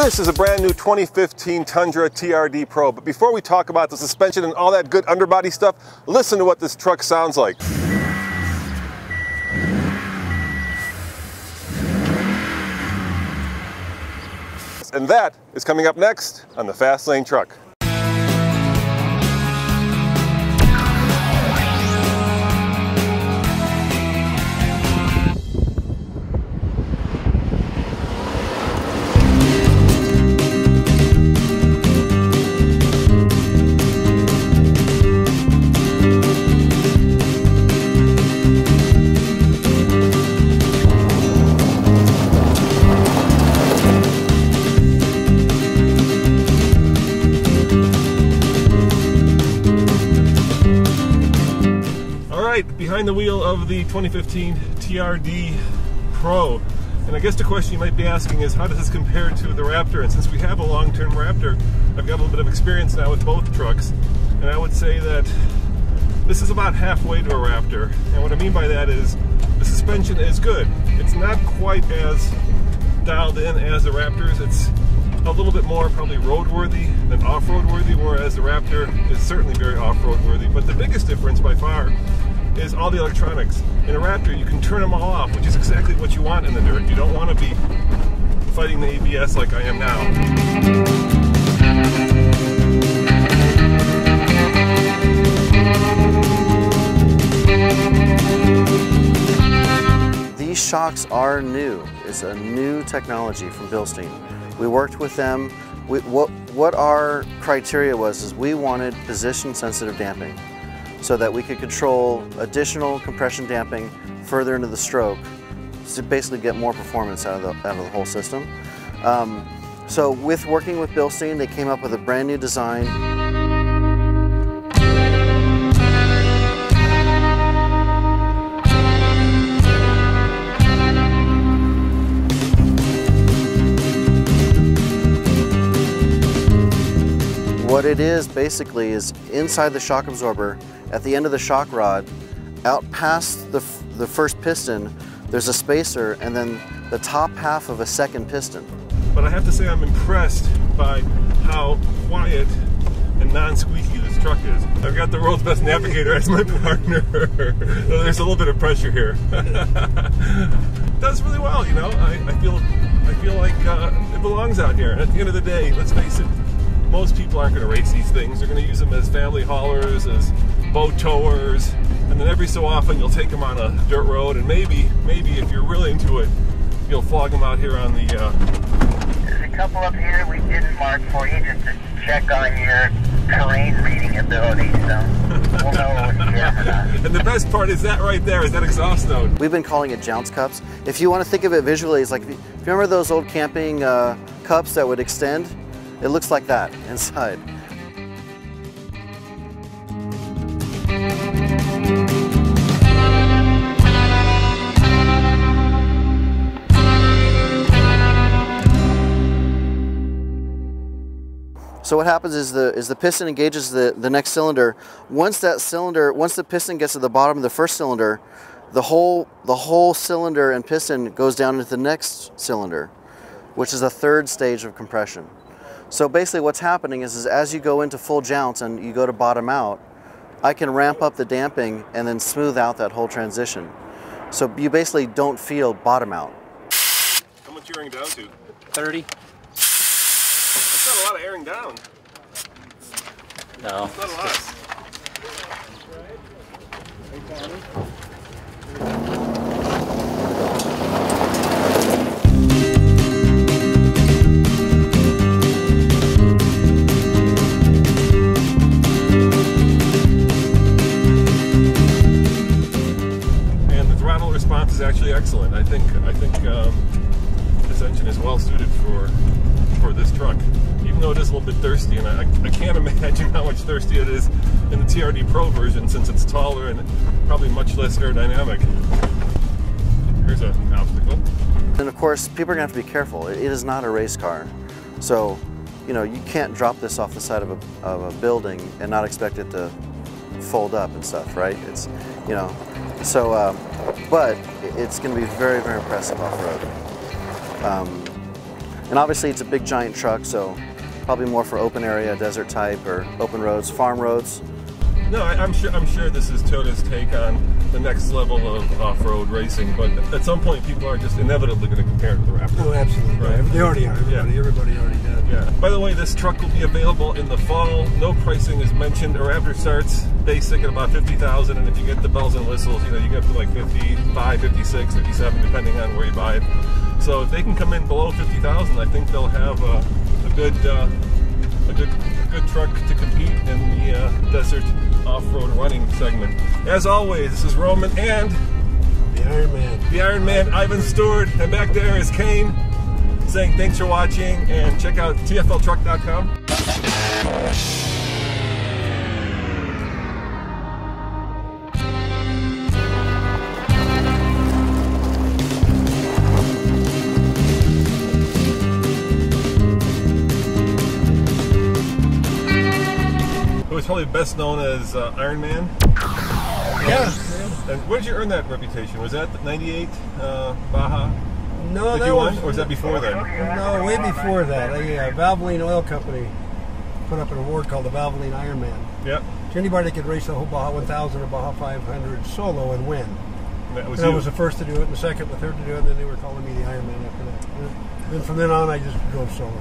This is a brand new 2015 Tundra TRD Pro, but before we talk about the suspension and all that good underbody stuff, listen to what this truck sounds like. And that is coming up next on the Fast Lane Truck. Behind the wheel of the 2015 TRD Pro. And I guess the question you might be asking is, how does this compare to the Raptor? And since we have a long-term Raptor, I've got a little bit of experience now with both trucks. And I would say that this is about halfway to a Raptor. And what I mean by that is the suspension is good. It's not quite as dialed in as the Raptors. It's a little bit more probably roadworthy than off-road worthy, whereas the Raptor is certainly very off-road worthy. But the biggest difference by far is all the electronics. In a Raptor, you can turn them all off, which is exactly what you want in the dirt. You don't want to be fighting the ABS like I am now. These shocks are new. It's a new technology from Bilstein. We worked with them. What our criteria was is we wanted position-sensitive damping, so that we could control additional compression damping further into the stroke to basically get more performance out of the whole system. So with working with Bilstein, they came up with a brand new design. What it is basically is inside the shock absorber, at the end of the shock rod, out past the first piston, there's a spacer and then the top half of a second piston. But I have to say I'm impressed by how quiet and non-squeaky this truck is. I've got the world's best navigator as my partner. There's a little bit of pressure here. It does really well, you know. I feel like it belongs out here. And at the end of the day, let's face it, most people aren't going to race these things. They're going to use them as family haulers, as boat towers, and then every so often you'll take them on a dirt road, and maybe if you're really into it, you'll flog them out here on the... There's a couple up here we didn't mark for you just to check on your terrain reading ability, so we'll know if you have or not. And the best part is that right there, is that exhaust node. We've been calling it jounce cups. If you want to think of it visually, it's like, if you remember those old camping cups that would extend? It looks like that inside. So what happens is the piston engages the next cylinder. Once the piston gets to the bottom of the first cylinder, the whole cylinder and piston goes down into the next cylinder, which is a third stage of compression. So basically what's happening is as you go into full jounce and you go to bottom out, I can ramp up the damping and then smooth out that whole transition. So you basically don't feel bottom out. How much airing down to? 30. That's not a lot of airing down. No. That's not a lot. Response is actually excellent. I think this engine is well suited for this truck, even though it is a little bit thirsty, and I can't imagine how much thirstier it is in the TRD Pro version, since it's taller and probably much less aerodynamic. Here's an obstacle. And of course, people are gonna have to be careful. It is not a race car, so you know you can't drop this off the side of a building and not expect it to fold up and stuff, right? It's, you know, so, but it's going to be very, very impressive off-road. And obviously it's a big giant truck, so probably more for open area, desert type, or open roads, farm roads. No, I'm sure this is Toyota's take on the next level of off-road racing, but at some point people are just inevitably going to compare it to the Raptor. Oh, absolutely. Right. They already are. Everybody already does. Yeah. By the way, this truck will be available in the fall. No pricing is mentioned. A Raptor starts basic at about $50,000, and if you get the bells and whistles, you know, you get up to like 55, 56, 57, depending on where you buy it. So if they can come in below 50,000, I think they'll have a good truck to compete in the desert off-road running segment. As always, this is Roman and the Iron Man. The Iron Man, Ivan Stewart, and back there is Kane, saying thanks for watching, and check out tfltruck.com. Who's probably best known as Iron Man. Yeah. And where did you earn that reputation? Was that the 98 Baja? No, did that you was, win, or was that before then? No, way before that. A Valvoline Oil Company put up an award called the Valvoline Iron Man. Yep. To anybody that could race the whole Baja 1000 or Baja 500 solo and win. And I was the first to do it, and the second, the third to do it, and then they were calling me the Iron Man after that. And from then on, I just drove solo.